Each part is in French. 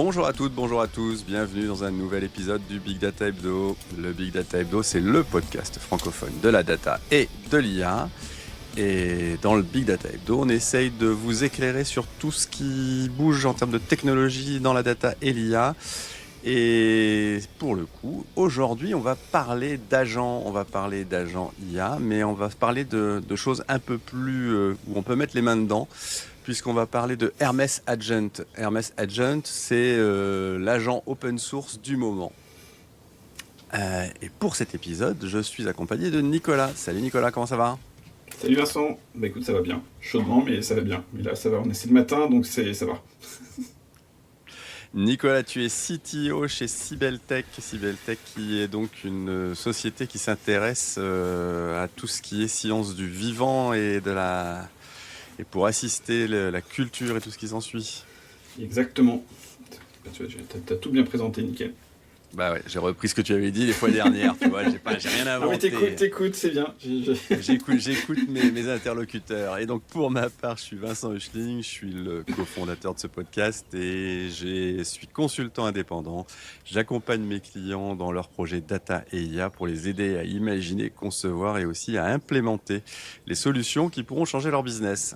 Bonjour à toutes, bonjour à tous, bienvenue dans un nouvel épisode du Big Data Hebdo. Le Big Data Hebdo, c'est le podcast francophone de la data et de l'IA. Et dans le Big Data Hebdo, on essaye de vous éclairer sur tout ce qui bouge en termes de technologie dans la data et l'IA. Et pour le coup, aujourd'hui, on va parler d'agents IA, mais on va parler de choses un peu plus où on peut mettre les mains dedans, puisqu'on va parler de Hermès Agent. Hermès Agent, c'est l'agent open source du moment. Et pour cet épisode, je suis accompagné de Nicolas. Salut Nicolas, comment ça va ? Salut Vincent, bah écoute ça va bien, chaudement mais ça va bien, mais là ça va, on est le matin donc ça va. Nicolas, tu es CTO chez Sibeltech. Sibeltech qui est donc une société qui s'intéresse à tout ce qui est science du vivant et pour assister la culture et tout ce qui s'ensuit. Exactement, bah, t'as tout bien présenté, nickel. Bah ouais, j'ai repris ce que tu avais dit les fois dernières, tu vois, j'ai rien Ah mais inventé. t'écoutes, c'est bien. J'écoute mes interlocuteurs. Et donc pour ma part, je suis Vincent Huchling, je suis le cofondateur de ce podcast et je suis consultant indépendant. J'accompagne mes clients dans leurs projets data et IA pour les aider à imaginer, concevoir et aussi à implémenter les solutions qui pourront changer leur business.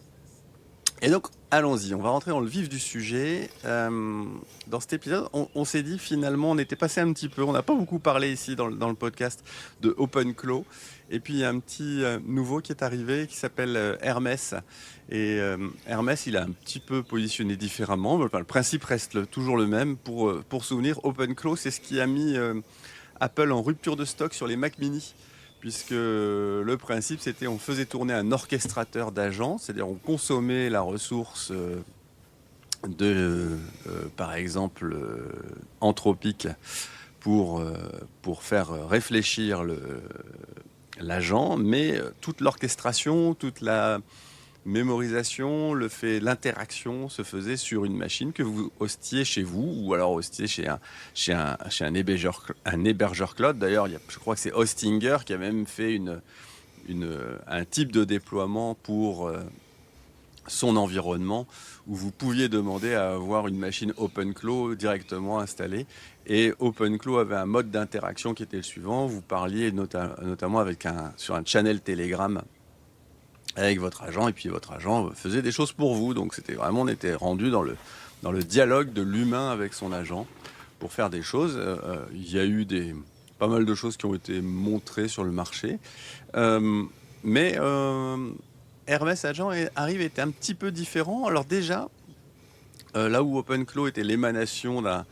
Et donc, allons-y, on va rentrer dans le vif du sujet. Dans cet épisode, on s'est dit finalement, on était passé un petit peu, on n'a pas beaucoup parlé ici dans le podcast de OpenClaw. Et puis, il y a un petit nouveau qui est arrivé qui s'appelle Hermès. Et Hermès, il a un petit peu positionné différemment. Enfin, le principe reste toujours le même. Pour souvenir, OpenClaw, c'est ce qui a mis Apple en rupture de stock sur les Mac mini. Puisque le principe, c'était on faisait tourner un orchestrateur d'agents, c'est-à-dire on consommait la ressource par exemple, Anthropic pour faire réfléchir l'agent, mais toute l'orchestration, toute la mémorisation, l'interaction se faisait sur une machine que vous hostiez chez vous ou alors hostiez chez un hébergeur cloud. D'ailleurs, je crois que c'est Hostinger qui a même fait un type de déploiement pour son environnement où vous pouviez demander à avoir une machine OpenClaw directement installée. Et OpenClaw avait un mode d'interaction qui était le suivant. Vous parliez notamment sur un channel Telegram avec votre agent, et puis votre agent faisait des choses pour vous. Donc on était rendu dans le dialogue de l'humain avec son agent pour faire des choses. Il y a eu pas mal de choses qui ont été montrées sur le marché. Mais Hermès Agent était un petit peu différent. Alors déjà, là où OpenClaw était l'émanation d'un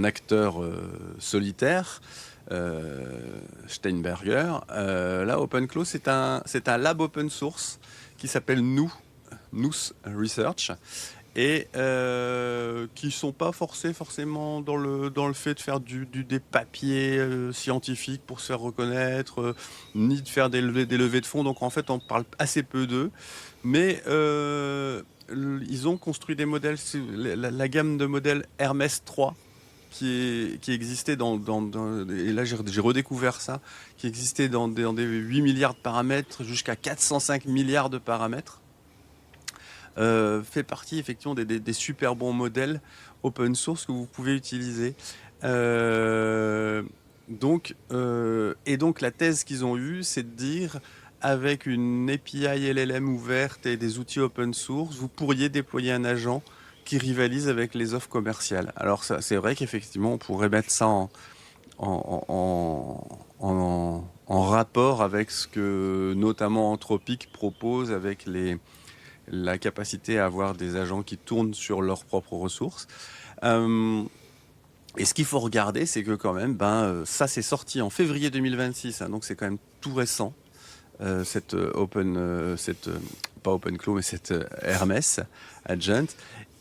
acteur solitaire, Steinberger. Là, OpenClaw, c'est un lab open source qui s'appelle Nous Research et qui sont pas forcément dans le fait de faire des papiers scientifiques pour se faire reconnaître, ni de faire des levées de fonds. Donc en fait, on parle assez peu d'eux, mais ils ont construit des modèles, la gamme de modèles Hermès 3 qui existait et là j'ai redécouvert ça, qui existait dans des 8 milliards de paramètres jusqu'à 405 milliards de paramètres, fait partie effectivement des super bons modèles open source que vous pouvez utiliser. Donc la thèse qu'ils ont eue, c'est de dire, avec une API LLM ouverte et des outils open source, vous pourriez déployer un agent qui rivalise avec les offres commerciales. Alors c'est vrai qu'effectivement, on pourrait mettre ça en rapport avec ce que notamment Anthropic propose avec la capacité à avoir des agents qui tournent sur leurs propres ressources. Et ce qu'il faut regarder, c'est que quand même, ça c'est sorti en février 2026, hein, donc c'est quand même tout récent. Pas OpenClaw, mais cette Hermès Agent.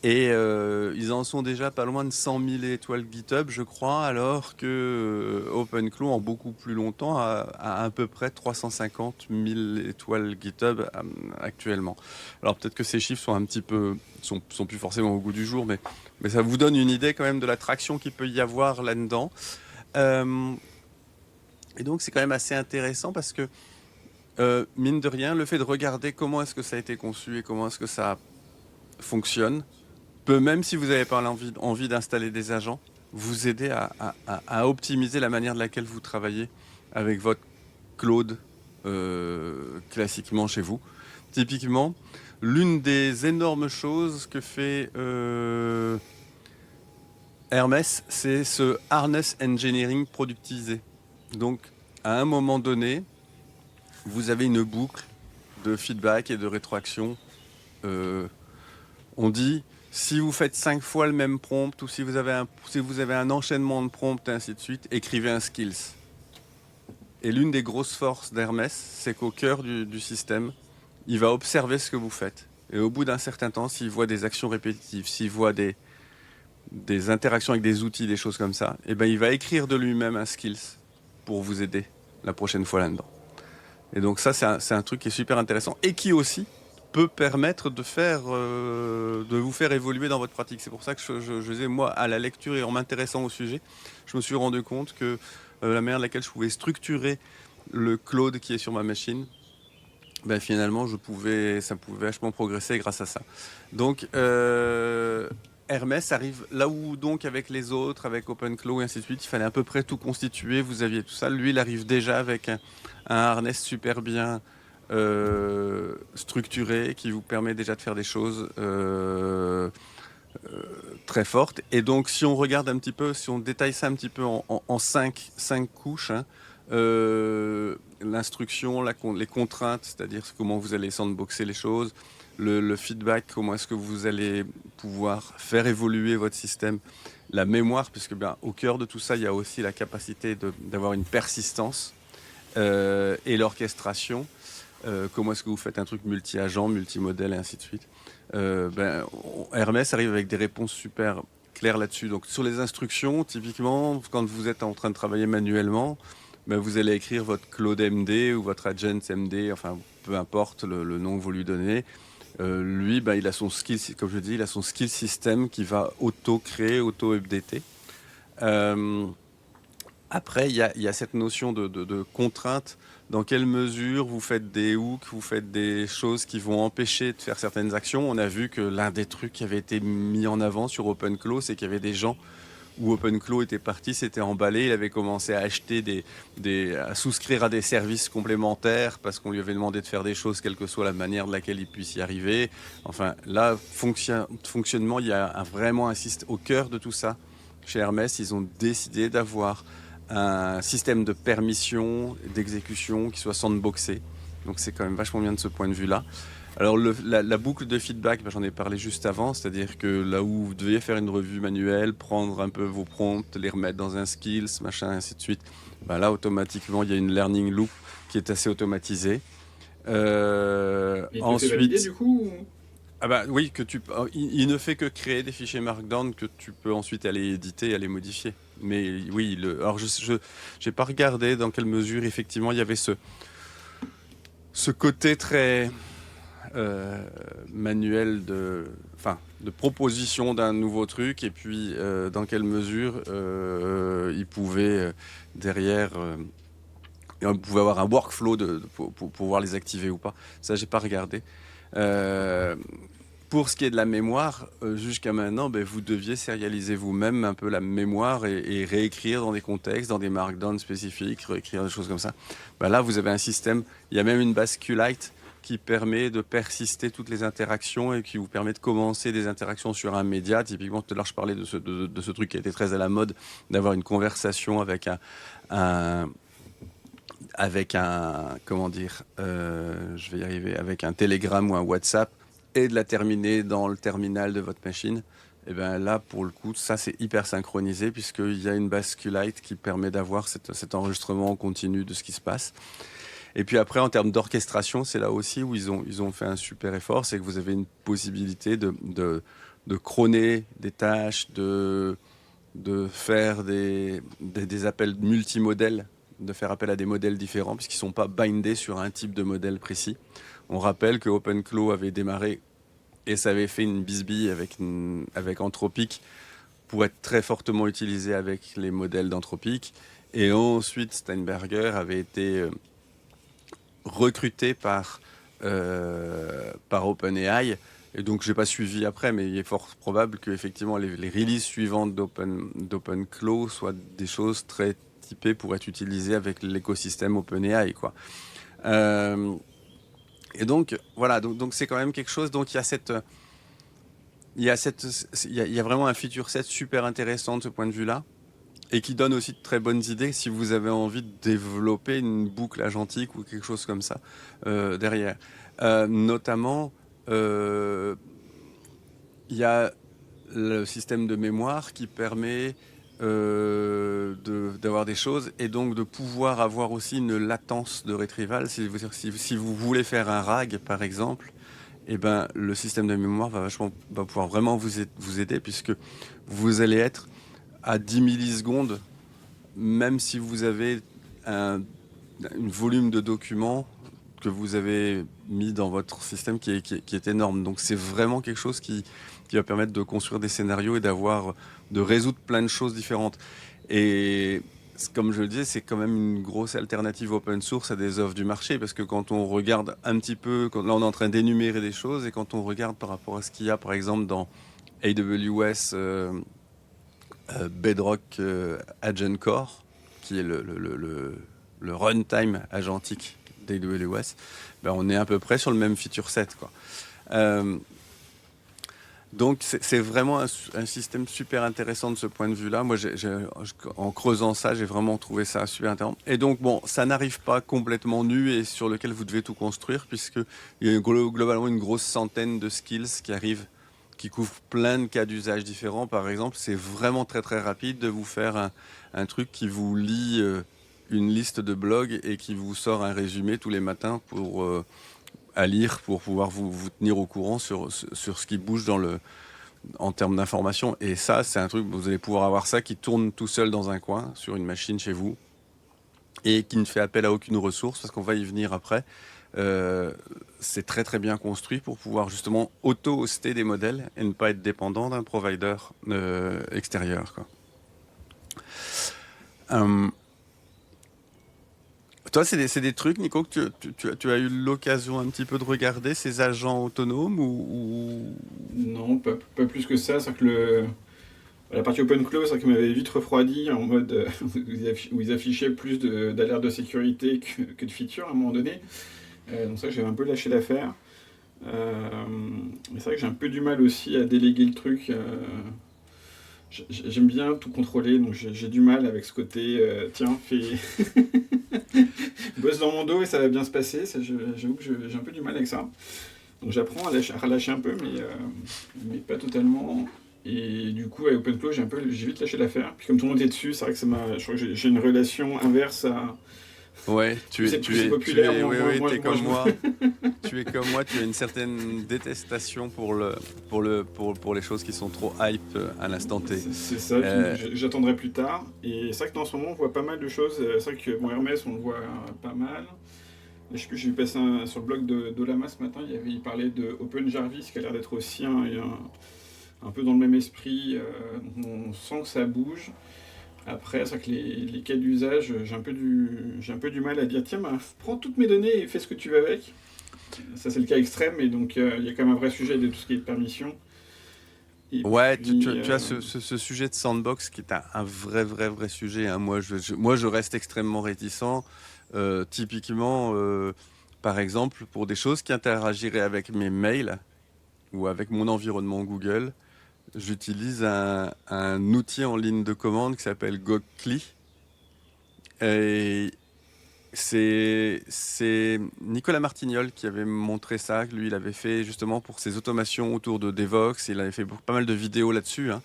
Et ils en sont déjà pas loin de 100 000 étoiles GitHub, je crois, alors que OpenClaw, en beaucoup plus longtemps, a à peu près 350 000 étoiles GitHub actuellement. Alors peut-être que ces chiffres sont plus forcément au goût du jour, mais ça vous donne une idée quand même de la traction qu'il peut y avoir là-dedans. Et donc c'est quand même assez intéressant parce que mine de rien, le fait de regarder comment est-ce que ça a été conçu et comment est-ce que ça fonctionne, peut, même si vous n'avez pas envie d'installer des agents, vous aider à optimiser la manière de laquelle vous travaillez avec votre Claude classiquement chez vous. Typiquement, l'une des énormes choses que fait Hermès, c'est ce harness engineering productisé. Donc, à un moment donné, vous avez une boucle de feedback et de rétroaction. On dit, si vous faites 5 fois le même prompt ou si vous avez un enchaînement de prompts et ainsi de suite, écrivez un skills. Et l'une des grosses forces d'Hermès, c'est qu'au cœur du système, il va observer ce que vous faites. Et au bout d'un certain temps, s'il voit des actions répétitives, s'il voit des interactions avec des outils, des choses comme ça, et ben il va écrire de lui-même un skills pour vous aider la prochaine fois là-dedans. Et donc ça, c'est un truc qui est super intéressant et qui aussi peut permettre de vous faire évoluer dans votre pratique. C'est pour ça que je disais, moi, à la lecture et en m'intéressant au sujet, je me suis rendu compte que la manière de laquelle je pouvais structurer le Claude qui est sur ma machine, ben finalement, ça pouvait vachement progresser grâce à ça. Donc, Hermès arrive là où, donc, avec les autres, avec OpenClaw et ainsi de suite, il fallait à peu près tout constituer, vous aviez tout ça. Lui, il arrive déjà avec un harness super bien structuré qui vous permet déjà de faire des choses très fortes. Et donc, si on regarde un petit peu, si on détaille ça un petit peu en cinq couches, hein, l'instruction, les contraintes, c'est-à-dire comment vous allez sandboxer les choses, le feedback, comment est-ce que vous allez pouvoir faire évoluer votre système, la mémoire, puisque bien, au cœur de tout ça, il y a aussi la capacité d'avoir une persistance et l'orchestration. Comment est-ce que vous faites un truc multi-agent, multi-modèle et ainsi de suite. Hermès arrive avec des réponses super claires là-dessus. Donc sur les instructions, typiquement, quand vous êtes en train de travailler manuellement, ben, vous allez écrire votre Claude MD ou votre Agent MD, enfin peu importe le nom que vous lui donnez. Lui, ben, il a son skill, comme je dis, il a son skill system qui va auto-créer, auto-updater. Après, il y a cette notion de contrainte. Dans quelle mesure vous faites des hooks, vous faites des choses qui vont empêcher de faire certaines actions. On a vu que l'un des trucs qui avait été mis en avant sur OpenClaw, c'est qu'il y avait des gens où OpenClaw était parti, s'était emballé, il avait commencé à acheter à souscrire à des services complémentaires parce qu'on lui avait demandé de faire des choses, quelle que soit la manière de laquelle il puisse y arriver. Enfin, là, fonctionnement, il y a vraiment un système au cœur de tout ça. Chez Hermès, ils ont décidé d'avoir un système de permission, d'exécution qui soit sandboxé. Donc c'est quand même vachement bien de ce point de vue-là. Alors la boucle de feedback, ben, j'en ai parlé juste avant, c'est-à-dire que là où vous deviez faire une revue manuelle, prendre un peu vos prompts, les remettre dans un skills, machin, ainsi de suite, ben là automatiquement il y a une learning loop qui est assez automatisée. Il te fait valider du coup Ah bah oui, il ne fait que créer des fichiers Markdown que tu peux ensuite aller éditer et aller modifier. Mais oui, alors je j'ai pas regardé dans quelle mesure effectivement il y avait ce côté très manuel de proposition d'un nouveau truc et puis dans quelle mesure il pouvait derrière on pouvait avoir un workflow pour pouvoir les activer ou pas. Ça, j'ai pas regardé. Euh, pour ce qui est de la mémoire, jusqu'à maintenant, ben, vous deviez sérialiser vous-même un peu la mémoire et réécrire dans des contextes, dans des markdowns spécifiques, réécrire des choses comme ça. Ben là, vous avez un système, il y a même une base SQLite qui permet de persister toutes les interactions et qui vous permet de commencer des interactions sur un média. Typiquement, tout à l'heure, je parlais de ce truc qui a été très à la mode, d'avoir une conversation avec comment dire, je vais y arriver, avec un Telegram ou un WhatsApp et de la terminer dans le terminal de votre machine. Et bien là, pour le coup, ça c'est hyper synchronisé puisqu'il y a une base SQLite qui permet d'avoir cet enregistrement continu de ce qui se passe. Et puis après, en termes d'orchestration, c'est là aussi où ils ont fait un super effort, c'est que vous avez une possibilité de chroner des tâches, de faire des appels multimodèles, de faire appel à des modèles différents, puisqu'ils ne sont pas bindés sur un type de modèle précis. On rappelle que OpenClaw avait démarré et ça avait fait une bisbille avec Anthropic pour être très fortement utilisé avec les modèles d'Anthropic. Et ensuite, Steinberger avait été recruté par OpenAI Et donc, j'ai pas suivi après, mais il est fort probable que effectivement les releases suivantes d'OpenClaw soient des choses très typées pour être utilisées avec l'écosystème OpenAI, quoi. Euh, et donc, voilà, donc c'est quand même quelque chose. Donc, il y a vraiment un feature set super intéressant de ce point de vue-là. Et qui donne aussi de très bonnes idées si vous avez envie de développer une boucle agentique ou quelque chose comme ça derrière. Notamment, euh, il y a le système de mémoire qui permet d'avoir des choses et donc de pouvoir avoir aussi une latence de retrieval. Si vous voulez faire un RAG, par exemple, eh ben, le système de mémoire va pouvoir vraiment vous aider puisque vous allez être à 10 millisecondes même si vous avez un, volume de documents que vous avez mis dans votre système qui est énorme. Donc c'est vraiment quelque chose qui va permettre de construire des scénarios et de résoudre plein de choses différentes. Et comme je le disais, c'est quand même une grosse alternative open source à des offres du marché parce que quand on regarde un petit peu, là on est en train d'énumérer des choses et quand on regarde par rapport à ce qu'il y a par exemple dans AWS Bedrock Agent Core, qui est le runtime agentique d'AWS, ben on est à peu près sur le même feature set, quoi. Euh, donc c'est vraiment un système super intéressant de ce point de vue-là. Moi, en creusant ça, j'ai vraiment trouvé ça super intéressant. Et donc, bon, ça n'arrive pas complètement nu et sur lequel vous devez tout construire, puisqu'il y a globalement une grosse centaine de skills qui arrivent, qui couvrent plein de cas d'usage différents. Par exemple, c'est vraiment très très rapide de vous faire un truc qui vous lit une liste de blogs et qui vous sort un résumé tous les matins à lire pour pouvoir vous tenir au courant sur ce qui bouge en termes d'information. Et ça, c'est un truc, vous allez pouvoir avoir ça qui tourne tout seul dans un coin sur une machine chez vous et qui ne fait appel à aucune ressource parce qu'on va y venir après. C'est très très bien construit pour pouvoir justement auto-hoster des modèles et ne pas être dépendant d'un provider extérieur, quoi. Euh, Toi, c'est des trucs, Nico, que tu as eu l'occasion un petit peu de regarder, ces agents autonomes Non, pas plus que ça. C'est-à-dire que la partie OpenClaw, c'est vrai qu'il m'avait vite refroidi en mode où ils affichaient plus d'alertes de sécurité que de features à un moment donné. Donc ça, j'avais un peu lâché l'affaire. Mais c'est vrai que j'ai un peu du mal aussi à déléguer le truc. J'aime bien tout contrôler, donc j'ai du mal avec ce côté, tiens, fais, bosse dans mon dos et ça va bien se passer. J'avoue que j'ai un peu du mal avec ça. Donc j'apprends à relâcher un peu, mais pas totalement. Et du coup, avec OpenClaw, j'ai vite lâché l'affaire. Puis comme tout le monde est dessus, c'est vrai que je crois que j'ai une relation inverse à. Ouais, Plus c'est populaire, oui, oui, t'es moi comme moi. Tu es comme moi, tu as une certaine détestation pour les choses qui sont trop hype à l'instant T. C'est ça, Euh, j'attendrai plus tard. Et c'est vrai que dans ce moment, on voit pas mal de choses. C'est vrai que bon, Hermès, on le voit pas mal. Je sais plus, j'ai vu passer sur le blog d'Olama ce matin, il parlait de Open Jarvis, qui a l'air d'être aussi un peu dans le même esprit. On sent que ça bouge. Après, c'est vrai que les cas d'usage, j'ai un peu du mal à dire tiens, bah, prends toutes mes données et fais ce que tu veux avec. Ça, c'est le cas extrême, et donc il y a quand même un vrai sujet de tout ce qui est de permission. Et ouais, puis, tu as ce sujet de sandbox qui est un vrai sujet, hein. Moi, je reste extrêmement réticent. Typiquement, par exemple, pour des choses qui interagiraient avec mes mails ou avec mon environnement Google, j'utilise un outil en ligne de commande qui s'appelle Gokli. Et c'est Nicolas Martignol qui avait montré ça. Lui, il avait fait justement pour ses automations autour de Devox. Il avait fait pas mal de vidéos là-dessus, hein.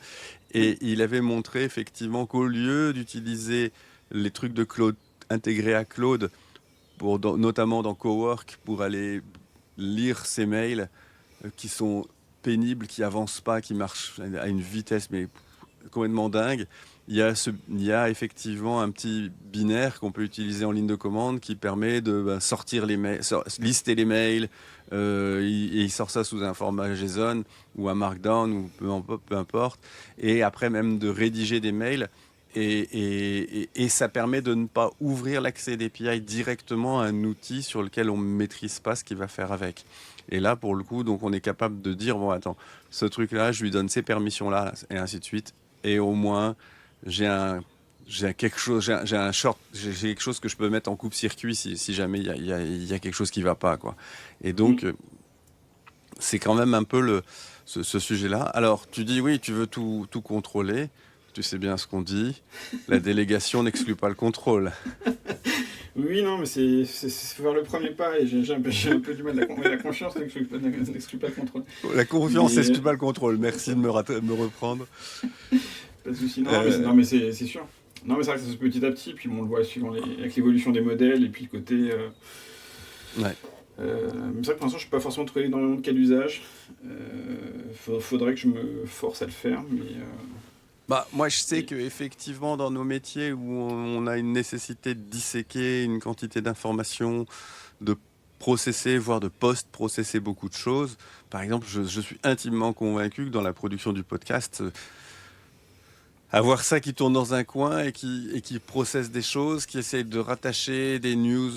oui, Et il avait montré effectivement qu'au lieu d'utiliser les trucs de Claude intégrés à Claude, notamment dans Cowork, pour aller lire ses mails qui sont pénibles, qui avancent pas, qui marchent à une vitesse mais complètement dingue. Il y a effectivement un petit binaire qu'on peut utiliser en ligne de commande qui permet de sortir les mails, lister les mails, et il sort ça sous un format JSON ou un Markdown ou peu importe, et après même de rédiger des mails Et ça permet de ne pas ouvrir l'accès d'API directement à un outil sur lequel on ne maîtrise pas ce qu'il va faire avec. Et là, pour le coup, donc on est capable de dire, bon, attends, ce truc-là, je lui donne ces permissions-là, et ainsi de suite. Et au moins, j'ai un, j'ai quelque chose, j'ai un short, j'ai quelque chose que je peux mettre en coupe-circuit si jamais il y a quelque chose qui va pas, quoi. Et Mm. donc, c'est quand même un peu ce sujet-là. Alors, tu dis oui, tu veux tout contrôler. Tu sais bien ce qu'on dit. La délégation n'exclut pas le contrôle. Oui, non, mais faut faire le premier pas et j'ai un peu du mal. La confiance n'exclut pas le contrôle. La confiance Mais n'exclut pas le contrôle. Merci de me reprendre. pas de souci. Non, mais Euh, c'est sûr. Non, mais c'est vrai que ça se fait petit à petit, puis on le voit suivant avec l'évolution des modèles et puis le côté. ouais. Mais c'est vrai que pour l'instant, je suis pas forcément trouvé énormément de cas d'usage. Faudrait que je me force à le faire, mais. Bah, moi, je sais Et- qu'effectivement, dans nos métiers où on a une nécessité de disséquer une quantité d'informations, de processer, voire de post-processer beaucoup de choses, par exemple, je suis intimement convaincu que dans la production du podcast, avoir ça qui tourne dans un coin et qui processe des choses, qui essaye de rattacher des news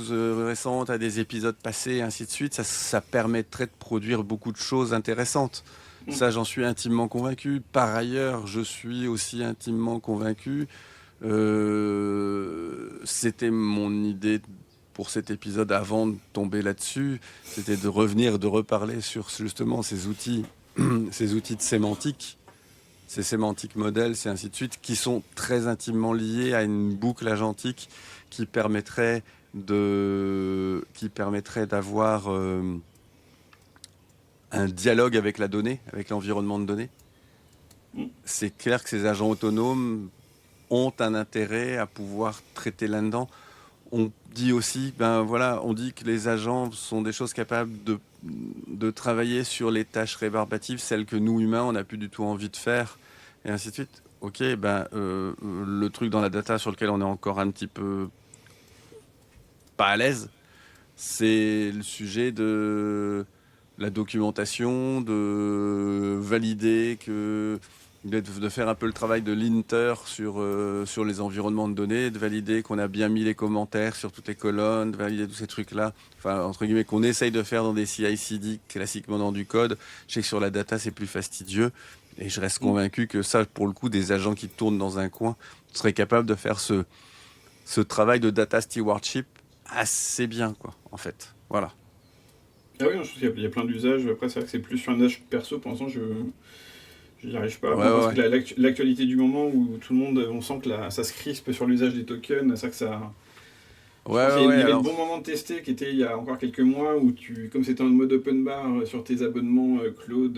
récentes à des épisodes passés, et ainsi de suite, ça permettrait de produire beaucoup de choses intéressantes. Mm. Ça, j'en suis intimement convaincu. Par ailleurs, je suis aussi intimement convaincu. C'était mon idée pour cet épisode avant de tomber là-dessus. C'était de revenir, de reparler sur justement ces outils, ces outils de sémantique, ces sémantiques modèles, c'est ainsi de suite, qui sont très intimement liés à une boucle agentique qui permettrait d'avoir un dialogue avec la donnée, avec l'environnement de données. Mm. C'est clair que ces agents autonomes ont un intérêt à pouvoir traiter là-dedans. On dit aussi, ben voilà, on dit que les agents sont des choses capables de travailler sur les tâches rébarbatives, celles que nous humains, on n'a plus du tout envie de faire, et ainsi de suite. Ok, ben le truc dans la data sur lequel on est encore un petit peu pas à l'aise, c'est le sujet de la documentation, de valider que de faire un peu le travail de linter sur les environnements de données, de valider qu'on a bien mis les commentaires sur toutes les colonnes, de valider tous ces trucs-là, enfin, entre guillemets, qu'on essaye de faire dans des CI/CD classiquement dans du code. Je sais que sur la data, c'est plus fastidieux. Et je reste Mm. convaincu que ça, pour le coup, des agents qui tournent dans un coin seraient capables de faire ce travail de data stewardship assez bien, quoi, en fait. Voilà. Ah oui, non, je trouve qu'il y a plein d'usages. Après, c'est vrai que c'est plus sur un usage perso. Pour l'instant, je n'y arrive pas. Ouais, Après, je ouais, pense que ouais. l'actualité du moment où tout le monde, on sent que ça se crispe sur l'usage des tokens, c'est vrai que ça. Ouais, Je pense ouais, qu'il ouais. y avait le bon Alors, moment de tester qui était il y a encore quelques mois où comme c'était en mode open bar sur tes abonnements cloud,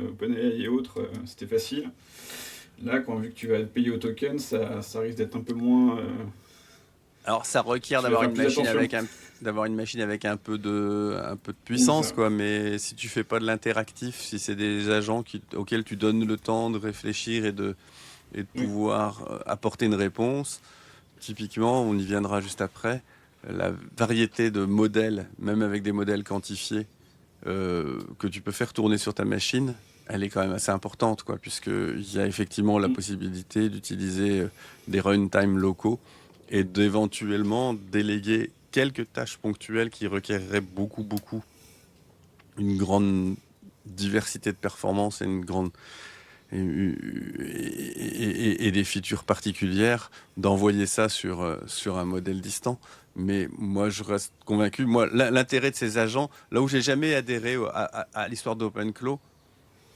OpenAI et autres, c'était facile. Là, vu que tu vas payer au token, ça risque d'être un peu moins. alors, ça requiert Tu vas d'avoir faire une plus machine attention. avec un peu de C'est puissance, ça. quoi. Mais si tu fais pas de l'interactif, si c'est des agents auxquels tu donnes le temps de réfléchir et de Oui. pouvoir apporter une réponse, typiquement, on y viendra juste après, la variété de modèles, même avec des modèles quantifiés, que tu peux faire tourner sur ta machine, elle est quand même assez importante, quoi, puisqu'il y a effectivement la Mm. possibilité d'utiliser des runtime locaux et d'éventuellement déléguer quelques tâches ponctuelles qui requéreraient beaucoup, une grande diversité de performances et une grande et des features particulières, d'envoyer ça sur un modèle distant. Mais moi, je reste convaincu. Moi, l'intérêt de ces agents, là où j'ai jamais adhéré à l'histoire d'OpenClaw,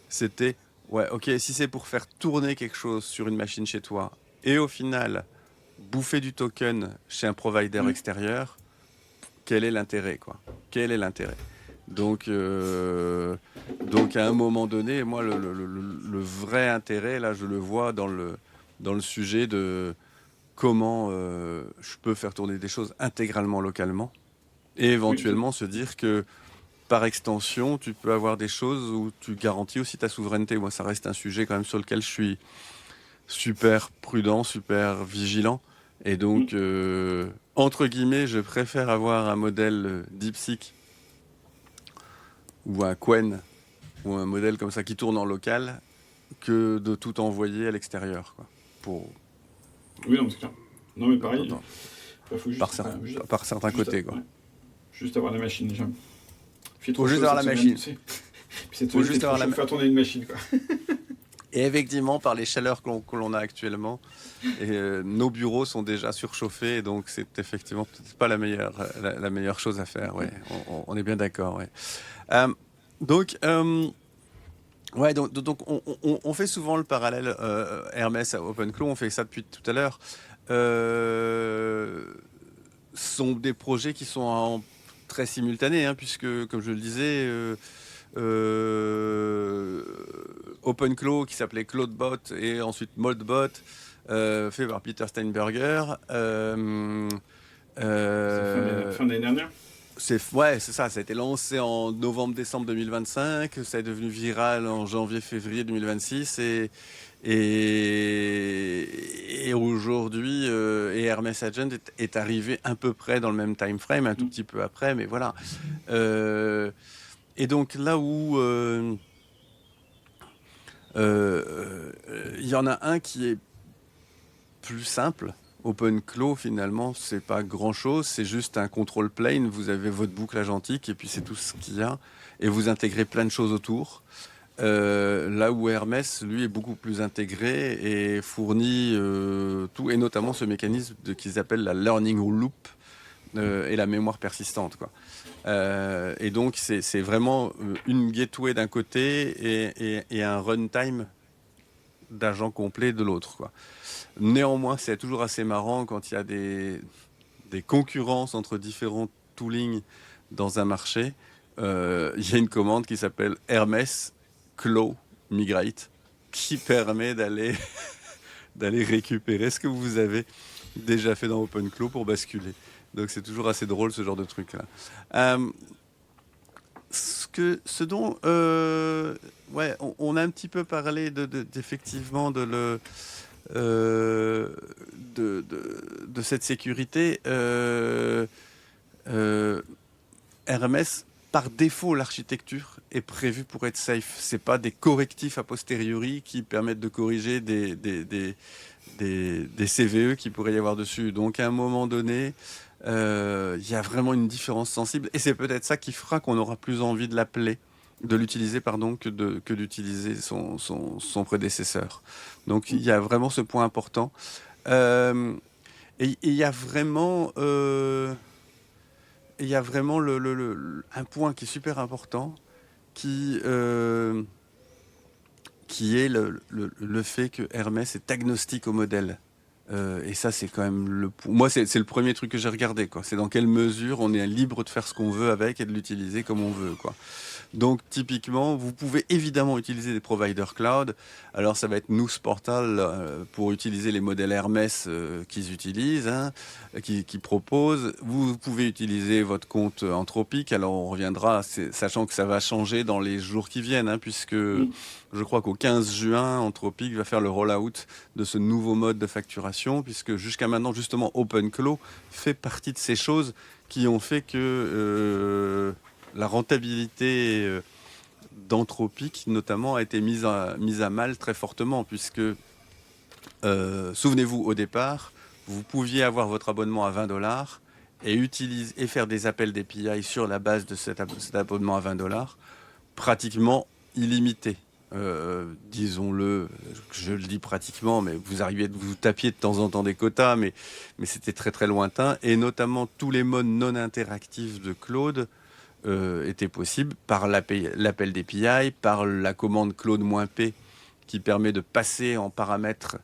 c'était, ouais, ok, si c'est pour faire tourner quelque chose sur une machine chez toi, et au final, bouffer du token chez un provider Oui. extérieur, quel est l'intérêt, quoi? Quel est l'intérêt? Donc, donc, à un moment donné, moi, le vrai intérêt, là, je le vois dans le sujet de comment je peux faire tourner des choses intégralement localement et Oui, tout à fait. éventuellement se dire que par extension, tu peux avoir des choses où tu garantis aussi ta souveraineté. Moi, ça reste un sujet quand même sur lequel je suis super prudent, super vigilant. Et Mm. donc, entre guillemets, je préfère avoir un modèle DeepSeek ou un Qwen ou un modèle comme ça qui tourne en local que de tout envoyer à l'extérieur, quoi. Pour... Oui, non, c'est clair. Non, mais dans- pareil, dans- il faut par, juste, cer- enfin, juste, par certains juste, côtés, quoi. ouais, juste avoir la machine déjà. Il fait Faut trop juste chaud avoir cette la semaine, tu machine. sais. Puis cette Faut semaine, il fait juste trop avoir chaud la pour ma- faire tourner une machine, quoi. Et effectivement, par les chaleurs que l'on a actuellement, et, nos bureaux sont déjà surchauffés, donc c'est effectivement peut-être pas la meilleure chose à faire. Ouais, on est bien d'accord. Ouais. Euh, donc, ouais, donc on fait souvent le parallèle Hermès à OpenClaw. On fait ça depuis tout à l'heure. Ce sont des projets qui sont très simultanés, hein, puisque, comme je le disais, euh, OpenClaw qui s'appelait CloudBot et ensuite MoldBot, fait par Peter Steinberger. C'est Euh, fin d'année dernière. ouais, c'est ça. Ça a été lancé en novembre-décembre 2025. Ça est devenu viral en janvier-février 2026. Et aujourd'hui, et Hermès Agent est arrivé à peu près dans le même time frame, un tout Mm. petit peu après, mais voilà. Euh, et donc là où il y en a un qui est plus simple. OpenClaw, finalement, c'est pas grand-chose, c'est juste un control plane. Vous avez votre boucle agentique et puis c'est tout ce qu'il y a. Et vous intégrez plein de choses autour. Là où Hermès, lui, est beaucoup plus intégré et fournit tout, et notamment ce mécanisme qu'ils appellent la learning loop et la mémoire persistante, quoi. Et donc, c'est vraiment une gateway d'un côté et un runtime d'agent complet de l'autre, quoi. Néanmoins, c'est toujours assez marrant quand il y a des concurrences entre différents toolings dans un marché. Il y a une commande qui s'appelle Hermès Claw Migrate qui permet d'aller récupérer ce que vous avez déjà fait dans OpenClaw pour basculer. Donc c'est toujours assez drôle ce genre de truc-là. Euh, ce dont ouais, on a un petit peu parlé d'effectivement euh, de cette sécurité. Euh, Hermès, par défaut, l'architecture est prévue pour être safe. C'est pas des correctifs a posteriori qui permettent de corriger des CVE qui pourrait y avoir dessus. Donc, à un moment donné, il y a vraiment une différence sensible. Et c'est peut-être ça qui fera qu'on aura plus envie de l'utiliser, pardon, que d'utiliser son prédécesseur. Donc, il y a vraiment ce point important. Euh, et il y a vraiment, un point qui est super important qui, qui est le fait que Hermès est agnostique au modèle. Et ça, c'est quand même moi, c'est le premier truc que j'ai regardé, quoi. C'est dans quelle mesure on est libre de faire ce qu'on veut avec et de l'utiliser comme on veut, quoi. Donc, typiquement, vous pouvez évidemment utiliser des providers cloud. Alors, ça va être Nous Portal pour utiliser les modèles Hermès qu'ils utilisent, hein, qui proposent. Vous pouvez utiliser votre compte Anthropic. Alors, on reviendra, sachant que ça va changer dans les jours qui viennent, hein, puisque Mm. je crois qu'au 15 juin, Anthropic va faire le rollout de ce nouveau mode de facturation, puisque jusqu'à maintenant, justement, OpenClaw fait partie de ces choses qui ont fait que la rentabilité d'Anthropic, notamment, a été mise à mal très fortement, puisque, souvenez-vous, au départ, vous pouviez avoir votre abonnement à 20 dollars et faire des appels d'API sur la base de cet abonnement à 20 dollars, pratiquement illimité. Disons-le, je le dis pratiquement, mais vous tapiez de temps en temps des quotas, mais c'était très très lointain, et notamment tous les modes non interactifs de Claude était possible par l'appel d'API, par la commande Claude-P qui permet de passer en paramètre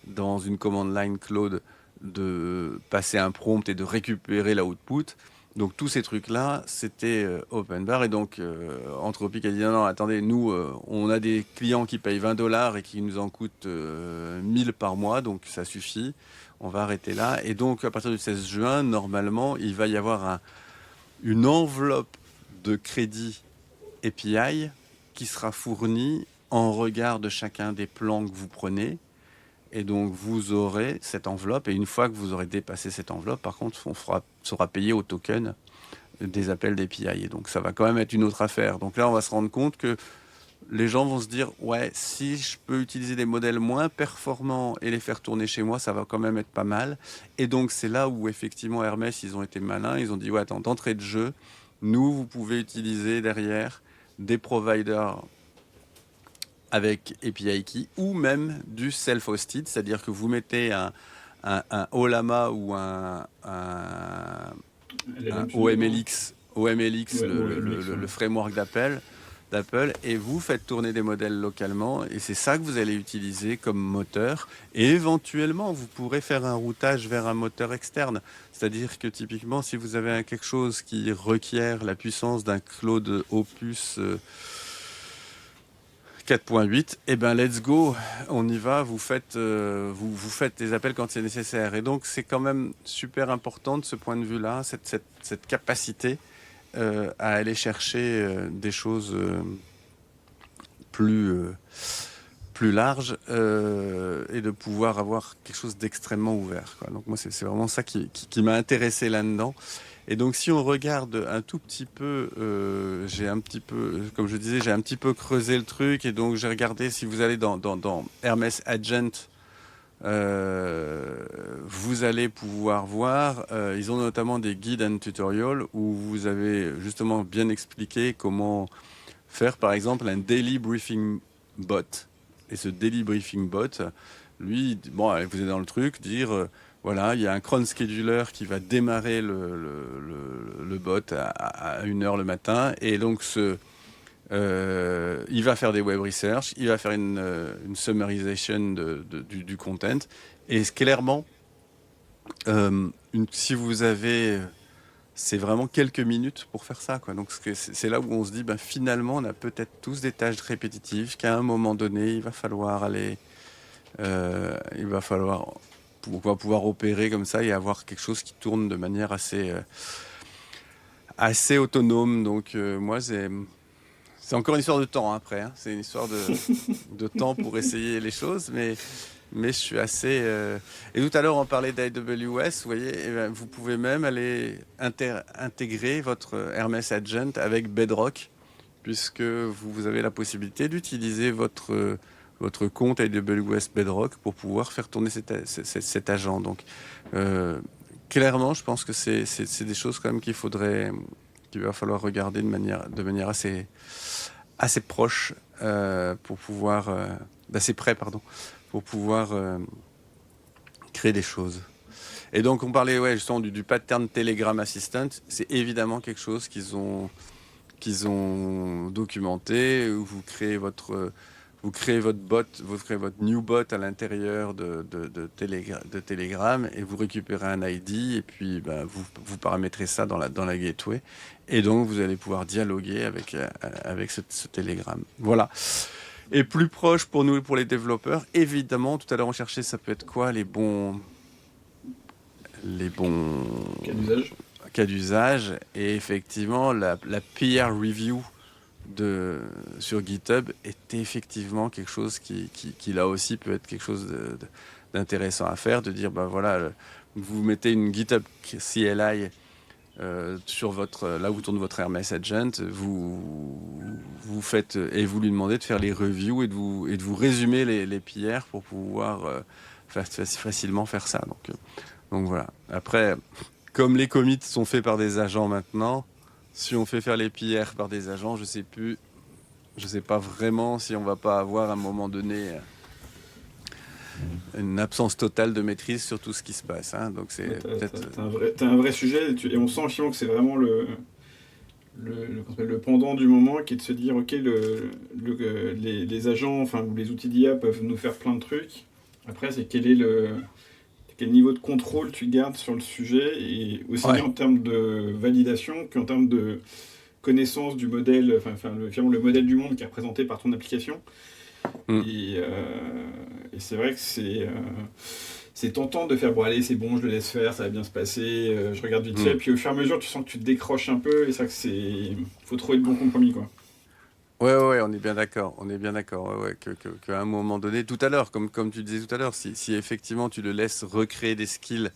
dans une commande line Claude, de passer un prompt et de récupérer l'output. Donc tous ces trucs-là, c'était open bar. Et donc Anthropic a dit non, non, attendez, nous, on a des clients qui payent 20 dollars et qui nous en coûtent 1000 par mois, donc ça suffit. On va arrêter là. Et donc à partir du 16 juin, normalement, il va y avoir une enveloppe de crédit API qui sera fournie en regard de chacun des plans que vous prenez. Et donc, vous aurez cette enveloppe. Et une fois que vous aurez dépassé cette enveloppe, par contre, sera payé au token des appels d'API. Et donc, ça va quand même être une autre affaire. Donc là, on va se rendre compte que les gens vont se dire, ouais, si je peux utiliser des modèles moins performants et les faire tourner chez moi, ça va quand même être pas mal. Et donc c'est là où effectivement Hermès, ils ont été malins, ils ont dit, ouais, attends, d'entrée de jeu, nous, vous pouvez utiliser derrière des providers avec API Key ou même du self-hosted, c'est-à-dire que vous mettez un Olama ou un LLM finalement. OMLX, Ouais, ou MX, ouais. le framework d'Apple, et vous faites tourner des modèles localement, et c'est ça que vous allez utiliser comme moteur, et éventuellement, vous pourrez faire un routage vers un moteur externe. C'est-à-dire que typiquement, si vous avez quelque chose qui requiert la puissance d'un Claude Opus 4.8, eh ben let's go, on y va, vous faites des appels quand c'est nécessaire. Et donc c'est quand même super important de ce point de vue-là, cette capacité à aller chercher des choses plus, euh, plus larges et de pouvoir avoir quelque chose d'extrêmement ouvert, quoi. Donc moi c'est vraiment ça qui m'a intéressé là-dedans. Et donc si on regarde un tout petit peu, j'ai un petit peu, comme je disais, j'ai un petit peu creusé le truc et donc j'ai regardé si vous allez dans Hermès Agent, vous allez pouvoir voir, ils ont notamment des guides and tutorials où vous avez justement bien expliqué comment faire par exemple un daily briefing bot. Et ce daily briefing bot, lui, bon, allez, vous êtes dans le truc, dire voilà, il y a un cron scheduler qui va démarrer le bot à 1 heure le matin. Et donc, il va faire des web research, il va faire une summarisation du content. Et clairement, si vous avez c'est vraiment quelques minutes pour faire ça, quoi. Donc c'est là où on se dit, ben, finalement, on a peut-être tous des tâches répétitives qu'à un moment donné, il va falloir aller, il va falloir pouvoir opérer comme ça et avoir quelque chose qui tourne de manière assez autonome. Donc moi, c'est encore une histoire de temps, hein, après, hein. C'est une histoire de temps pour essayer les choses, mais je suis assez. Et tout à l'heure, on parlait d'AWS, vous voyez, eh ben, vous pouvez même aller intégrer votre Hermès Agent avec Bedrock, puisque vous avez la possibilité d'utiliser votre compte AWS Bedrock pour pouvoir faire tourner cet agent. Donc, euh, clairement, je pense que c'est des choses quand même qu'il va falloir regarder de manière assez proche pour pouvoir, d'assez près, pardon, pour pouvoir créer des choses. Et donc, on parlait ouais, justement du pattern Telegram Assistant. C'est évidemment quelque chose qu'ils ont documenté, où vous créez votre bot, vous créez votre new bot à l'intérieur de Telegram et vous récupérez un ID et puis ben, vous paramétrez ça dans la gateway et donc vous allez pouvoir dialoguer avec ce Telegram. Voilà. Et plus proche pour nous, pour les développeurs, évidemment, tout à l'heure on cherchait ça peut être quoi les bons Cas d'usage. cas d'usage et effectivement la peer review sur GitHub est effectivement quelque chose qui là aussi peut être quelque chose d'intéressant à faire, de dire ben voilà, vous mettez une GitHub CLI sur là où tourne votre Hermès Agent, vous faites et vous lui demandez de faire les reviews et de vous résumer les PR pour pouvoir facilement faire ça. Donc voilà. Après, comme les commits sont faits par des agents maintenant, si on fait faire les PR par des agents, je sais pas vraiment si on va pas avoir à un moment donné une absence totale de maîtrise sur tout ce qui se passe, hein. Donc Bah, c'est peut-être. t'as un vrai sujet et on sent finalement que c'est vraiment le pendant du moment qui est de se dire ok les agents enfin ou les outils d'IA peuvent nous faire plein de trucs. Après c'est quel niveau de contrôle tu gardes sur le sujet et aussi bien Ouais. en termes de validation qu'en termes de connaissance du modèle, finalement le modèle du monde qui est représenté par ton application. Mm, Et c'est vrai que c'est tentant de faire bon allez c'est bon je le laisse faire ça va bien se passer je regarde vite fait mm. puis au fur et à mesure tu sens que tu te décroches un peu et ça que c'est faut trouver le bon compromis quoi. Ouais, ouais, ouais, on est bien d'accord. On est bien d'accord. Ouais, ouais, qu'à un moment donné, tout à l'heure, comme tu disais tout à l'heure, si effectivement tu le laisses recréer des skills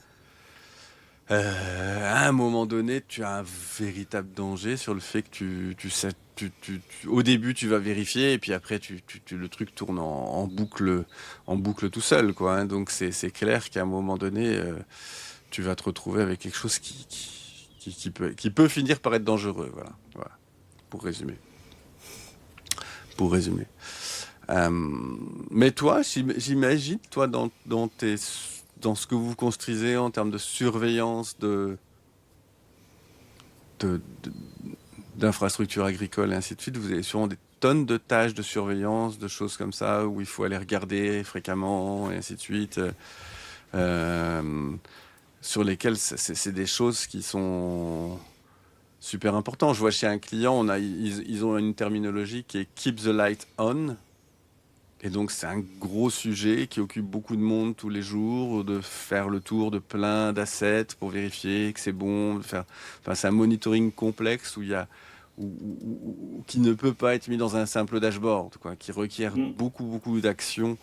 À un moment donné, tu as un véritable danger sur le fait que tu sais, au début, tu vas vérifier et puis après, le truc tourne en boucle tout seul, quoi. Hein. Donc, c'est clair qu'à un moment donné, tu vas te retrouver avec quelque chose qui peut finir par être dangereux. Voilà, voilà, pour résumer. Pour résumer. Euh, mais toi, j'imagine, toi, dans ce que vous construisez en termes de surveillance de, de- d'infrastructures agricoles et ainsi de suite, vous avez sûrement des tonnes de tâches de surveillance, de choses comme ça, où il faut aller regarder fréquemment et ainsi de suite, euh, sur lesquelles c'est des choses qui sont super importantes. Je vois chez un client, ils ont une terminologie qui est Keep the light on. Et donc, c'est un gros sujet qui occupe beaucoup de monde tous les jours, de faire le tour de plein d'assets pour vérifier que c'est bon. Enfin, c'est un monitoring complexe où il y a, qui ne peut pas être mis dans un simple dashboard, quoi, qui requiert Mm. beaucoup d'actions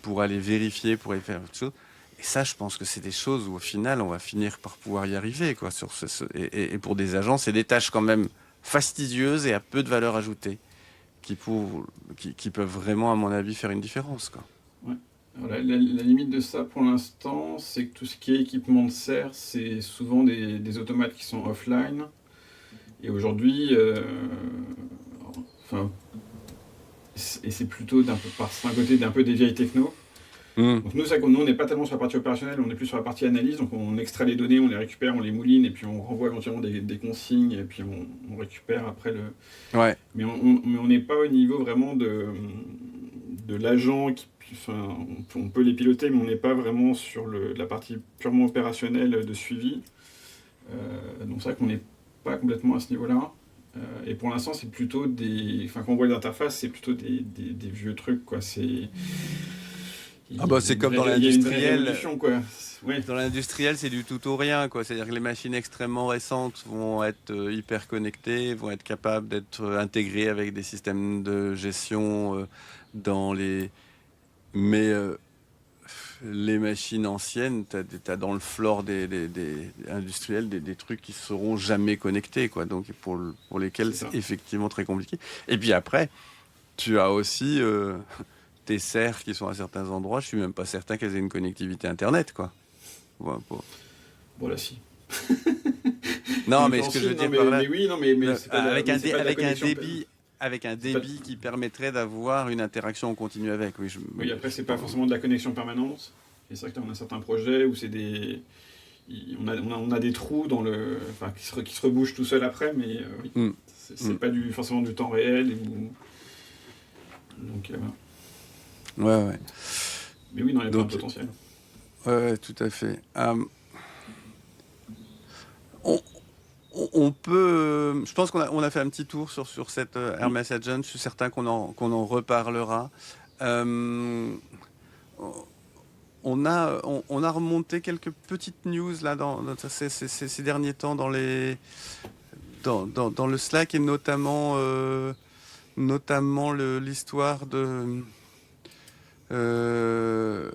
pour aller vérifier, pour aller faire autre chose. Et ça, je pense que c'est des choses où, au final, on va finir par pouvoir y arriver, quoi, et pour des agents, c'est des tâches quand même fastidieuses et à peu de valeur ajoutée qui, pour, qui peuvent vraiment, à mon avis, faire une différence, quoi. Ouais. Alors, la limite de ça pour l'instant, c'est que tout ce qui est équipement de serre, c'est souvent des automates qui sont offline. Et aujourd'hui, enfin, et c'est plutôt par un côté d'un peu des vieilles techno. Hmm. Donc nous, nous, on n'est pas tellement sur la partie opérationnelle, on est plus sur la partie analyse. Donc on extrait les données, on les récupère, on les mouline, et puis on renvoie éventuellement des consignes, et puis on récupère après le. Ouais. Mais on n'est pas au niveau vraiment de l'agent qui. Enfin, on peut les piloter, mais on n'est pas vraiment sur la partie purement opérationnelle de suivi. Donc c'est vrai qu'on n'est pas complètement à ce niveau-là. Et pour l'instant, c'est plutôt des. Enfin, quand on voit les interfaces, c'est plutôt des vieux trucs, quoi. Ah bah c'est comme dans Il y a une vraie l'industriel. révolution, quoi. Ouais. Dans l'industriel, c'est du tout ou rien, quoi. C'est-à-dire que les machines extrêmement récentes vont être hyper connectées, vont être capables d'être intégrées avec des systèmes de gestion dans les. Mais les machines anciennes, t'as dans le floor des industriels des trucs qui seront jamais connectés, quoi. Donc pour lesquels C'est c'est ça. effectivement très compliqué. Et puis après, tu as aussi tes serres qui sont à certains endroits. Je suis même pas certain qu'elles aient une connectivité internet, quoi. Ouais, Bon, là, si. non, Une mais ce que je gencive, veux non, dire par là, mais oui, non, mais c'est pas de la, avec mais c'est pas de la connexion. avec un C'est pas, débit qui permettrait d'avoir une interaction en continu avec. Oui, oui, oui, après, c'est pas forcément de la connexion permanente. Et c'est vrai que là, on a certains projets où c'est des. On a des trous dans le. Enfin, qui se rebougent tout seul après, mais oui. Mm, C'est mm. pas forcément du temps réel. Donc, voilà. Ouais, ouais. Mais oui, non, il y a plein de Donc, potentiel. ouais, ouais, tout à fait. On, on peut. Je pense on a fait un petit tour sur cette Mm. Hermès Agent. Je suis certain qu'on en reparlera. Euh, on a remonté quelques petites news là dans ces derniers temps dans le Slack et notamment l'histoire de. euh,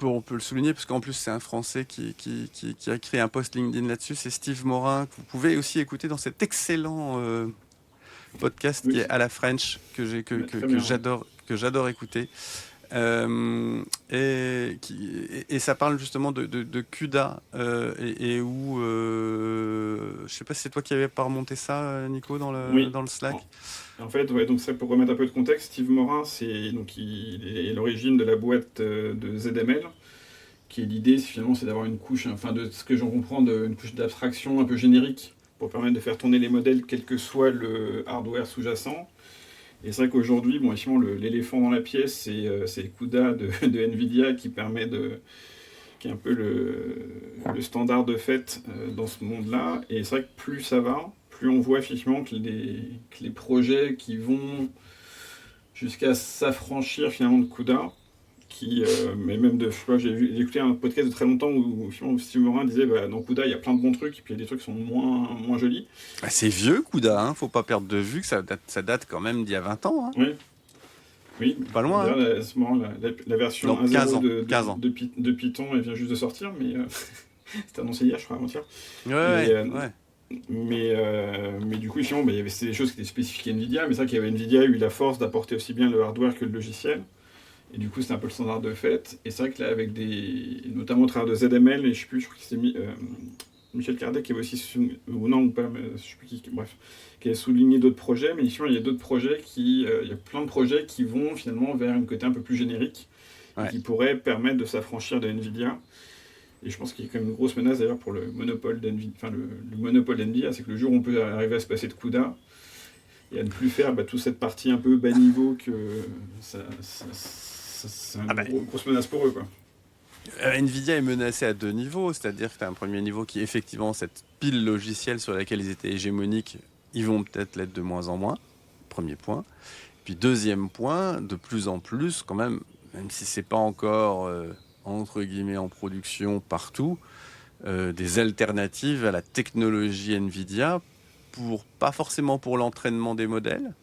on peut le souligner parce qu'en plus c'est un Français qui a créé un post LinkedIn là-dessus, c'est Steve Morin, que vous pouvez aussi écouter dans cet excellent podcast qui Oui, est à la French ouais, très bien, ouais. que j'adore écouter. Et ça parle justement de CUDA et où je sais pas si c'est toi qui avais pas remonté ça, Nico, Oui. dans le En, Slack. en fait, ouais, donc ça, pour remettre un peu de contexte, Steve Morin, il est l'origine de la boîte de ZML, qui est l'idée, finalement, c'est d'avoir une couche, enfin, de ce que j'en comprends, une couche d'abstraction un peu générique pour permettre de faire tourner les modèles, quel que soit le hardware sous-jacent. Et c'est vrai qu'aujourd'hui, bon, effectivement, l'éléphant dans la pièce, c'est CUDA de NVIDIA qui est un peu le standard de fait dans ce monde-là. Et c'est vrai que plus ça va, plus on voit effectivement que les projets qui vont jusqu'à s'affranchir finalement de CUDA, mais même de, je sais pas, j'ai écouté un podcast de très longtemps où Steve Morin disait bah, dans CUDA il y a plein de bons trucs et puis il y a des trucs qui sont moins jolis. Ah, c'est vieux, CUDA, hein, faut pas perdre de vue que ça date quand même d'il y a 20 ans, hein. Oui, oui. Pas loin, hein. D'ailleurs, à ce moment, la version Non, 15 1.0 ans, 15 ans. de Python elle vient juste de sortir, mais C'était annoncé hier, je crois, avant-hier. Ouais, Mais, ouais, euh, ouais. mais du coup, sinon, bah, c'était des choses qui étaient spécifiques à Nvidia, mais c'est vrai qu'il y avait Nvidia a eu la force d'apporter aussi bien le hardware que le logiciel. Et du coup, c'est un peu le standard de fait. Et c'est vrai que là, avec notamment au travers de ZML, et je sais plus, je crois que c'était Michel Kardec qui avait aussi, ou non, ou pas, mais je sais plus qui, bref, qui avait souligné d'autres projets. Mais ici, il y a d'autres projets il y a plein de projets qui vont finalement vers un côté un peu plus générique et Ouais. qui pourraient permettre de s'affranchir de Nvidia. Et je pense qu'il y a quand même une grosse menace d'ailleurs pour le monopole d'NVIDIA, enfin le monopole d'NVIDIA, c'est que le jour où on peut arriver à se passer de CUDA et à ne plus faire toute cette partie un peu bas niveau, que c'est Ah une ben, grosse menace pour eux, quoi. Nvidia est menacé à deux niveaux, c'est-à-dire que tu as un premier niveau qui est effectivement cette pile logicielle sur laquelle ils étaient hégémoniques, ils vont peut-être l'être de moins en moins, premier point. Puis deuxième point, de plus en plus quand même si c'est pas encore entre guillemets en production partout, des alternatives à la technologie Nvidia pas forcément pour l'entraînement des modèles,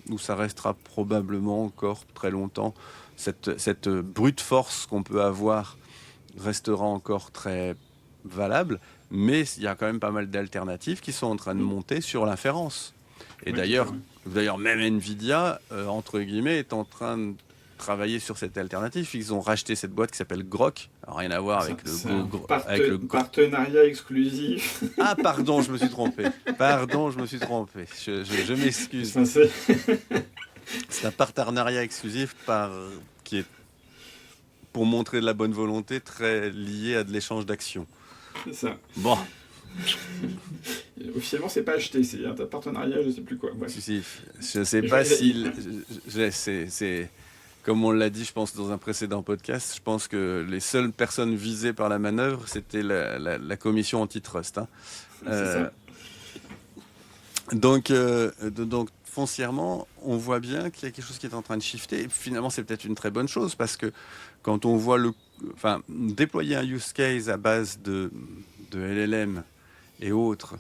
où ça restera probablement encore très longtemps. Cette brute force qu'on peut avoir restera encore très valable, mais il y a quand même pas mal d'alternatives qui sont en train de Mm. monter sur l'inférence. Et Oui, tout à fait. d'ailleurs, même Nvidia, entre guillemets, est en train de travailler sur cette alternative. Ils ont racheté cette boîte qui s'appelle Grok. Alors, rien à voir avec C'est un avec le partenariat exclusif. Ah, pardon, je me suis trompé. Pardon, je me suis trompé. Je m'excuse. Enfin, C'est un partenariat exclusif qui est, pour montrer de la bonne volonté, très lié à de l'échange d'actions. c'est ça. Bon, Officiellement, c'est pas acheté, c'est un partenariat, je sais plus quoi. Bref. si, je sais Mais pas si... C'est... Comme on l'a dit, je pense, dans un précédent podcast, je pense que les seules personnes visées par la manœuvre, c'était la commission antitrust, hein. C'est Euh, ça. donc, foncièrement, on voit bien qu'il y a quelque chose qui est en train de shifter. Et finalement, c'est peut-être une très bonne chose parce que quand on voit enfin, déployer un use case à base de LLM et autres,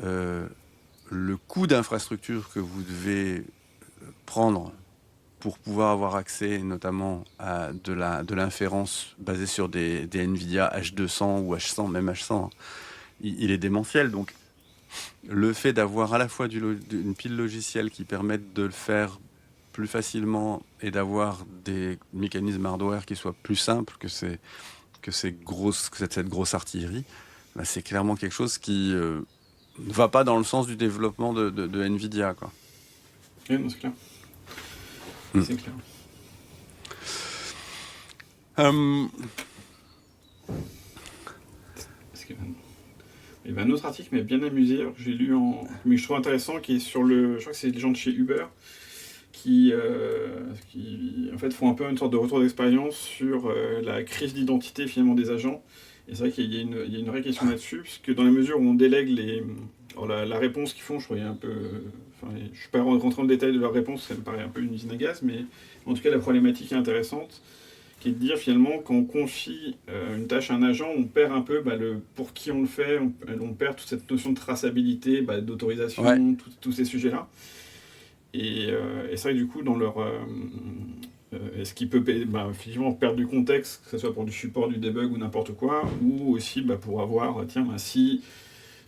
euh, le coût d'infrastructure que vous devez prendre pour pouvoir avoir accès notamment à de l'inférence basée sur des NVIDIA H200 ou H100, même H100, hein, il est démentiel. Donc, le fait d'avoir à la fois une pile logicielle qui permette de le faire plus facilement et d'avoir des mécanismes hardware qui soient plus simples que cette grosse artillerie, bah, c'est clairement quelque chose qui ne va pas dans le sens du développement de Nvidia, quoi. Oui, non, c'est clair. Mm. C'est clair. Euh, Parce que il y avait un autre article qui m'a bien amusé, alors que j'ai lu mais je trouve intéressant, qui est sur je crois que c'est les gens de chez Uber, qui en fait font un peu une sorte de retour d'expérience sur la crise d'identité finalement des agents. Et c'est vrai qu'il y a une vraie question là-dessus, puisque dans la mesure où on délègue alors la réponse qu'ils font, je croyais un peu... Enfin, je ne suis pas rentré dans le détail de leur réponse, ça me paraît un peu une usine à gaz, mais en tout cas la problématique est intéressante, qui est de dire finalement quand on confie une tâche à un agent, on perd un peu pour qui on le fait, on perd toute cette notion de traçabilité, d'autorisation, ouais, tous ces sujets-là. Et c'est vrai que du coup, dans est-ce qu'il peut effectivement perdre du contexte, que ce soit pour du support, du debug ou n'importe quoi, ou aussi pour avoir, tiens, si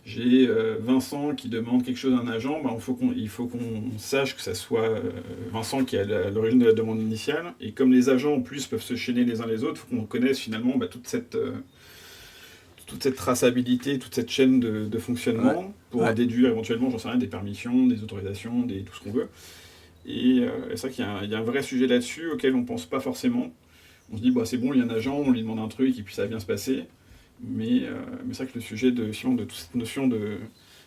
j'ai Vincent qui demande quelque chose à un agent, il faut qu'on sache que ça soit Vincent qui est à l'origine de la demande initiale, et comme les agents en plus peuvent se chaîner les uns les autres, il faut qu'on connaisse finalement toute cette traçabilité, toute cette chaîne de ouais, fonctionnement pour ouais. déduire éventuellement, j'en sais rien, des permissions, des autorisations, tout ce qu'on veut. Et c'est vrai qu'il y a un vrai sujet là-dessus auquel on ne pense pas forcément. On se dit, c'est bon, il y a un agent, on lui demande un truc et puis ça va bien se passer. Mais c'est vrai que le sujet de toute cette notion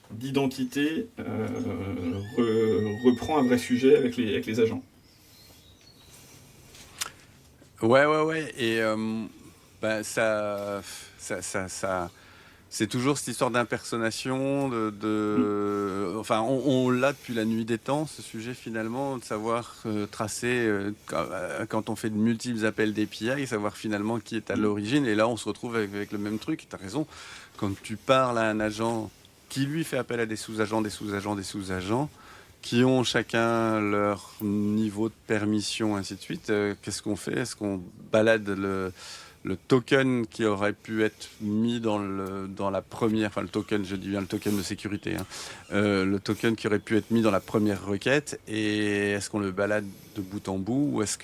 d'identité reprend un vrai sujet avec les agents. Ouais. Et bah, c'est toujours cette histoire d'impersonnation, Mm. Enfin, on l'a depuis la nuit des temps, ce sujet finalement, de savoir tracer, quand on fait de multiples appels d'API, savoir finalement qui est à Mm. l'origine. Et là, on se retrouve avec le même truc. Tu as raison. Quand tu parles à un agent qui, lui, fait appel à des sous-agents, des sous-agents, des sous-agents, qui ont chacun leur niveau de permission, ainsi de suite, qu'est-ce qu'on fait? Est-ce qu'on balade le token qui aurait pu être mis dans la première, enfin le token, je dis bien le token de sécurité, hein, le token qui aurait pu être mis dans la première requête, et est-ce qu'on le balade de bout en bout, ou est-ce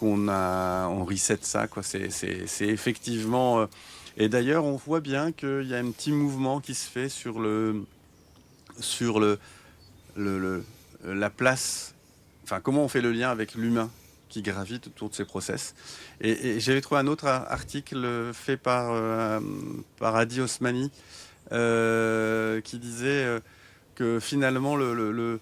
on reset ça, quoi. C'est effectivement... et d'ailleurs, on voit bien qu'il y a un petit mouvement qui se fait sur la place, enfin comment on fait le lien avec l'humain qui gravite autour de ces process. Et j'avais trouvé un autre article fait par Adi Osmani qui disait que finalement le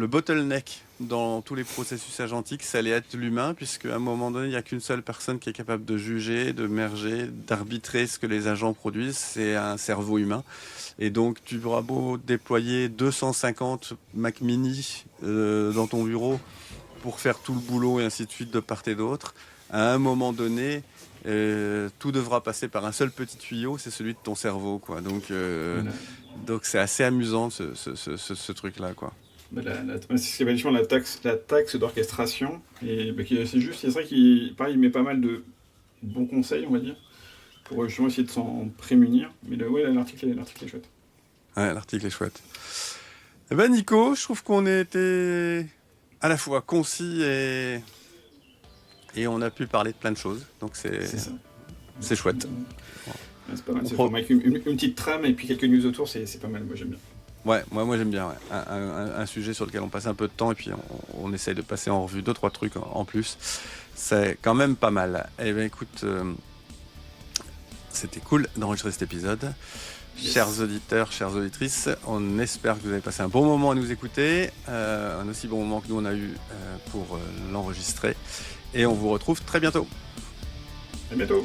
bottleneck dans tous les processus agentiques, ça allait être l'humain, puisque à un moment donné, il n'y a qu'une seule personne qui est capable de juger, de merger, d'arbitrer ce que les agents produisent, c'est un cerveau humain. Et donc, tu auras beau déployer 250 Mac Mini dans ton bureau pour faire tout le boulot et ainsi de suite de part et d'autre, à un moment donné, tout devra passer par un seul petit tuyau, c'est celui de ton cerveau, quoi. Donc c'est assez amusant ce truc-là, quoi. C'est ce qu'on appelle la taxe d'orchestration. Et c'est juste, c'est ça qui, pareil, il met pas mal de bons conseils, on va dire, pour justement essayer de s'en prémunir. Mais l'article est chouette. Ouais, l'article est chouette. Eh ben Nico, je trouve qu'on était à la fois concis et on a pu parler de plein de choses. Donc c'est chouette. Ouais, c'est pas mal. Avec une petite trame et puis quelques news autour, c'est pas mal. Moi j'aime bien. Ouais, moi j'aime bien. Ouais. Un sujet sur lequel on passe un peu de temps et puis on essaye de passer en revue 2-3 trucs en plus. C'est quand même pas mal. Eh bien écoute, c'était cool d'enregistrer cet épisode. Yes. Chers auditeurs, chères auditrices, on espère que vous avez passé un bon moment à nous écouter, un aussi bon moment que nous on a eu pour l'enregistrer. Et on vous retrouve très bientôt. À bientôt.